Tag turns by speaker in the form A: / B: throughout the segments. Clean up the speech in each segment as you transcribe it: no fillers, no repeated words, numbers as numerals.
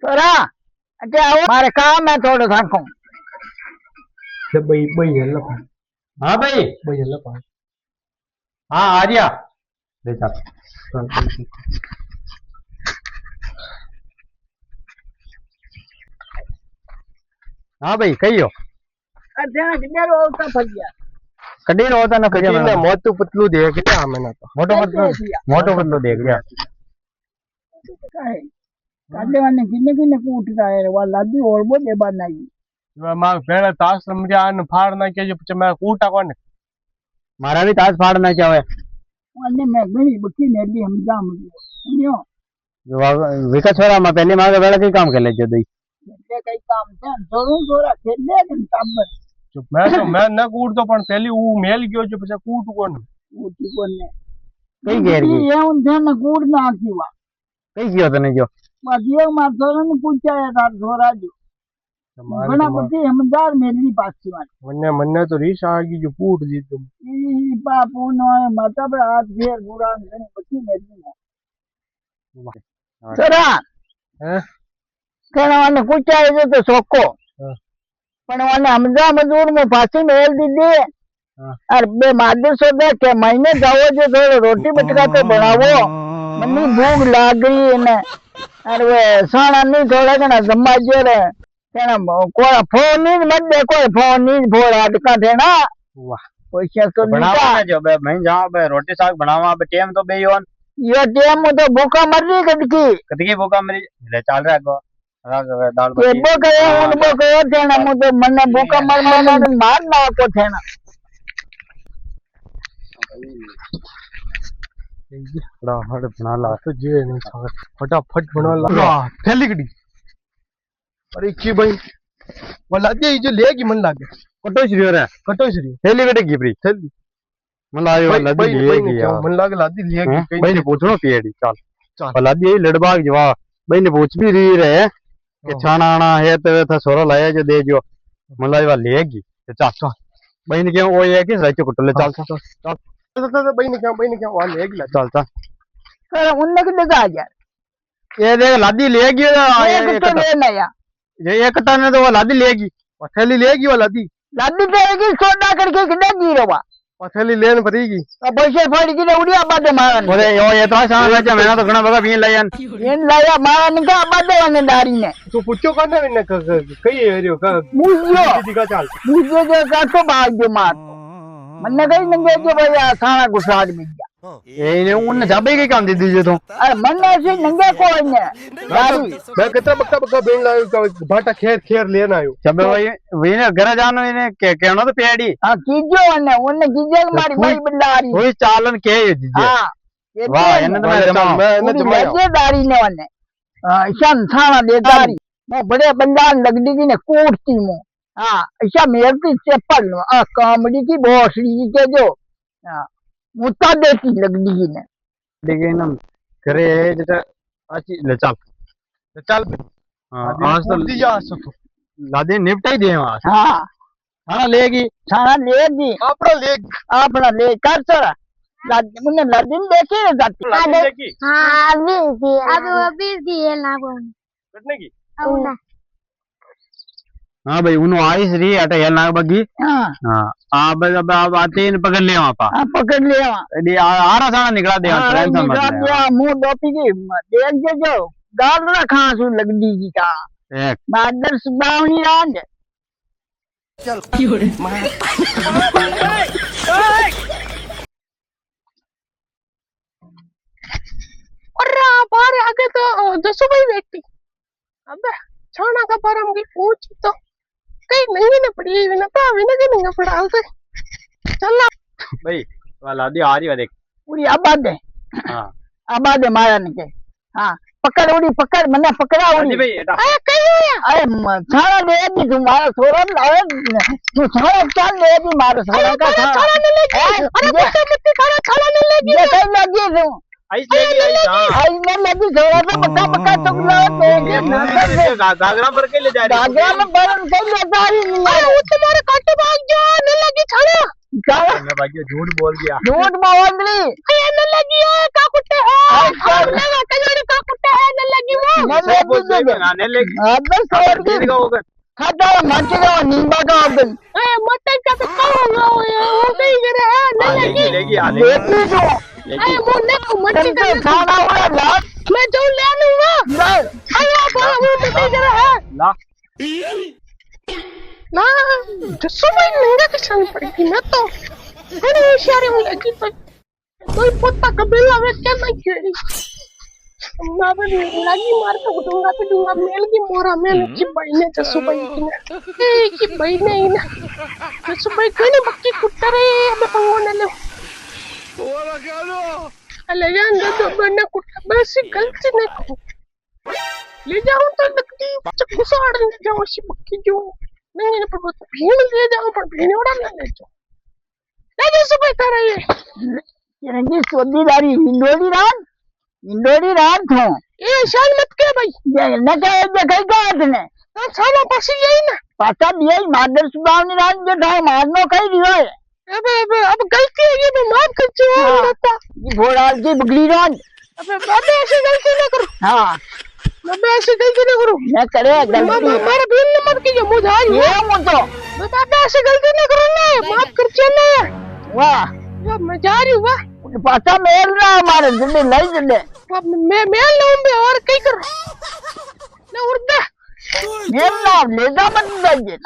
A: छोरा अच्छा आओ मारे काम है थोड़ा थाको
B: जब भाई भाई हेलो
C: हाँ भाई।
B: भाई हेलो पास
C: हाँ आ गया। ले चल। हाँ भाई कही हो।
A: अच्छा किधर हो का फगिया
C: कड़ी रो होता ना
B: कटी ने मोटू पतलू देख लिया मैंने तो
C: मोटो पतलो देख लिया।
A: काले वाले किन्ने किन्ने कूट रहा है वो लादी और वो दे बनाई
B: मां पहले तास समझा न फाड़ ना के जो मैं कूटा कोने
C: मारा भी ताज फाड़ना चाहे
A: वाले मैं बनी बकी ने भी हम जाम लियो
C: विका छोरा मैं पहले मांगे बेड़ा की काम कर ले जो दई
A: ये कई काम है जरूर थोड़ा खेले दिन टाबर
B: चुप मैं न कूट तो पण पहली ऊ मेल गयो जो પછી कूट कोन
A: कूट कोने
C: कई घेर गई
A: ये उन थे कूट ना आकीवा
C: कई कियो तने जो
A: मदियो मार थोड़ा ने पूछा है तार थोड़ा जो बना बती हमदार मेरी पासी वाली
B: मन्ने तो रीस आ गई जो कूट दी तुम
A: ई बापू नो माता पे हाथ फेर बुरा ने बती मेरी चरा
B: हैं
A: केना वाने पूछा है तो सोको पण वाने हमजा मजूर में फांसी मेल दी दी और बे मादर सो दे के महीने जाओ जो थोड़ा रोटी बटका तो बनावो मनी भूख लाग गई ने और वे साना नहीं थोड़ा कना जम्मा जो रे केना कोई फोन नहीं मत दे कोई फोन नहीं फोड़ अटका थे ना
B: वाह
A: पैसा तो
C: बनावा ना जो बे मैं जाऊं बे रोटी साग बनावा बे टेम तो बे योन
A: ये टेम तो भूखा मर रही
C: कदकी भूखा मरी ले चल रहा को दाल
A: ये बो कहे उन बो कहे थे ना मुझे मन्ने भूखा मर मार ना को थे ना
B: बड़ा हट बना ला तो जे नहीं फटाफट बना ला थैली कड़ी अरे की भाई वाला दे जो लेगी मन लागे
C: कटो श्री रे
B: कटो श्री
C: थैली कटे की फ्री
B: थैली
C: मन लायो लदी लेगी
B: मन लागे लादी लेगी
C: भाई ने पूछनो पीएडी चल
B: चल
C: लदी लड़बाग जवा भाई ने पूछ भी रही रे कि छाना आना है तो था सोरा लाया जो दे जो मन लायो लेगी चल चल भाई ने क्यों वो ये कि सच कुटले चल चल
B: चल भाई ने क्या वहां लेगी
C: चल चल
A: अरे उनने के लगा यार
C: ये देख लादी लेगी
A: ये तो ले ना यार
C: ये एक टन तो वो लादी लेगी
B: थैली लेगी वो लादी
A: लादी तेरी सोडा करके किधर गिरवा
B: थैली लेन पड़ेगी
A: पैसे फाड़ की उड़िया बादे मारन
C: ओरे यो ये तो सारा राजा मैंने तो घणा बगा पीन लायन
A: इन लाया मारन का बादे वाने दारी ने
B: तू पूछो करने ने कई एरियो का
A: मुझो
B: दिखा चल
A: मुझे जो का तो भाग जो मार मन्ने कहीं नंगे जो भैया सारा गुसाद मिल गया
C: ये ने उन जाबे के काम दे दीजिए तो
A: अरे मन्ने से नंगे कोई ने दारी
B: मैं कितना बक्का बेन लायो भाटा खेर लेन आयो
C: जब भाई वे ने घर जानो इने के कहनो तो पेड़ी
A: हां कीजो ने उन्ने कीजे मारी भाई बंदारी
C: कोई चालन के दीजिए
A: हां
C: वाह इने तो मैं जमा
A: मैं जमा दारी ने वने ईशान थाना दे दारी मैं बड़े बंदार लगदी की ने कोटती मो हां ऐसा मेरती चप्पल आ कामड़ी की भोसड़ी के जो हां मुत्ता देती लगदी की ने
C: लेकिन हम करे जैसे अच्छी ले चल हां आज तो
B: दिया सको
C: लादे निपटाई दे वहां
A: हां
C: थाना लेगी
A: अपना ले कर चला मुन्ने लदिन देखे ना जाती
D: हाँ अभी थी है ना वो
B: कटने की
D: औना
C: हां भाई उनो आइस री अटे हेल नाग बगी हां अब आते इन पकड़ ले वहां पा
A: पकड़ ले वहां
C: ये आरा साना निकला दे टेंशन मत ले
A: निकला मुंह डोपी की देख जो गाल ना खांसू लगदी की का
C: एक
A: बादर सुबावनी रांड
E: चल क्यों
D: और बाहर आगे तो दसो भाई व्यक्ति अबे छाना का पर हम की पूछ तो कहीं नहीं ना पड़ी ना तो अभी ना कि नहीं पड़ा उसे चल
C: भाई वाला दी आ रही है देख
A: पूरी आबाद है मारा ने के हां पकड़ उड़ी पकड़ मने पकड़ा उड़ी
C: भाई
A: अरे कहीं अरे छाना ले दी तुम्हारा छोरा अरे तू छाना चल ले दी मारो छाना का छाना नहीं लेगी अरे मुझसे मुझसे छाना नहीं लेगी ये कहीं लगी तू
C: आइस लेगी
A: आई मैं लगी छोरा तो पक्का तो
C: गागरा पर के ले जा रही
A: गागरा में बरन के ले जा रही अरे वो तुम्हारे काटे भाग जा नहीं लगी छाना
C: मैं भाई झूठ बोल दिया
A: झूठ बोल रही
D: ये नहीं लगी है का कुत्ते है का कुत्ते है नहीं लगी लेगी वो
A: मैं
C: बोल दे आने लगी
A: अदर सवाल
C: फिर का होगा
A: खाता माचे का नींबा का अदर
D: ए मत का तो कहूंगा वो कहीं करे है नहीं लगी
C: लेगी आने
A: लेती जो
D: ए मुन्ने को मत
A: तुमसे
D: कर
A: खाना हुआ लात
D: मैं जो ले लूंगा
A: ना
D: अरे बाबा वो तो कहीं करे है
C: ला
D: ना जसो भाई महंगा किसान पड़ेगी मैं तो बड़ी होशियारी हूँ लगी तो कोई पोता कबीला में क्या नहीं खेली मैं भी लगी मार के दूंगा मेल की मोरा मेल की बहने जसो भाई की बहने ही ना जसो भाई कोई नहीं बक्की कुत्ता रे अब पंगो न ले ले जान दो बन्ना कुत्ता बस गलती नहीं करो ले जाऊं तो लगती चकुसाड़ ले जाऊं सी बक्की जो नहीं पर भीड़ ले जाऊं पर भीड़ उड़ा ले जाओ ले जसो भाई कर रही है
A: रंगी सोदीदारी इंडोरी रात थो
D: ए शान मत के भाई
A: ये न कहे जे कई गात ने
D: साला पासी यही ना
A: पाता दिए मादर सुदावनी रात जो था मारनो कई दियो है
D: अब गलती है ये मैं माफ कर चुका हूं बता
A: ये घोड़ाल की बगली रात
D: अबे बाबे ऐसे गलती ना करो
A: हाँ
D: बाबे ऐसे गलती ना करो
A: न करे गलती
D: हमारा बिल न मत कीजिए मुझे आज
A: ये मुझो
D: बाबे ऐसे गलती ना करो ना माफ कर चले
A: वाह
D: अब मैं जा रही हूं वाह
A: पाता मेल रहा हमारे जिंदे लाई जिंदे
D: अब मैं मेल लाऊं बे और कई करो ना उड़दा
A: मेल ना ले जा मत जाइए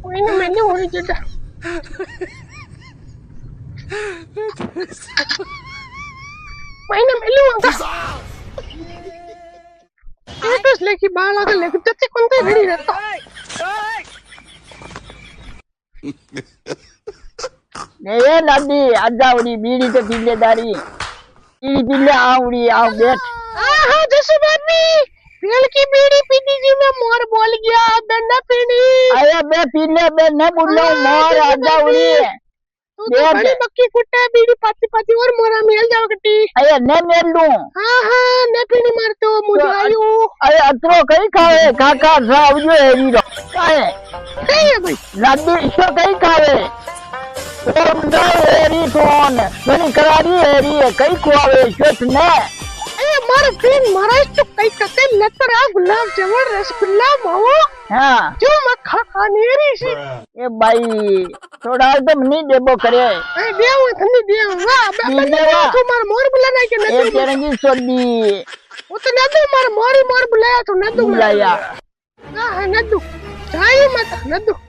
D: कोई ना मैंने हो जदा मैंने मिलूंगा तो लेके बाल आगे लेके जत्ते कोणते घडी रहता
A: ये लाडी आजावड़ी बीड़ी के पीलेदारी बीड़ी पीले आवड़ी आओ बैठ
D: हाँ जैसे बाबी पेड़ की बीड़ी पीनी जी मैं मोर बोल गया दंडा पीनी
A: अरे बे पीले बे न बोलो मोर आजावड़ी
D: तू तो बड़ी बक्की कुट्टा बीड़ी पाती पाती और मोरा मेल जाओ कटी
A: अरे न मेल लूं
D: हाँ न पीनी मारते हो मुझे आयु
A: अरे अतरो कई खावे काका साहब जो हेरी रो काहे
D: कहीं है भाई
A: लाडी इसको कई खावे ओम दा हेरी कौन बनी करारी हेरी है कई खुआवे शेठ ने
D: अरे मारा फ्रेंड महाराज तो कई कते लेकर आ गुलाब जामुन रसगुल्ला मावो
A: हाँ
D: जो मक्खा खानेरी सी
A: ये भाई थोड़ा तो नहीं देबो करे
D: ए देव ठंडी देव वाह मैं तो मार मोर बुलाना के
A: ये
D: न
A: तेरंगी सोडी
D: वो तो न दो मार मोर बुलाया तो न दो
A: बुलाया
D: हां न दो चाहिए मत न दो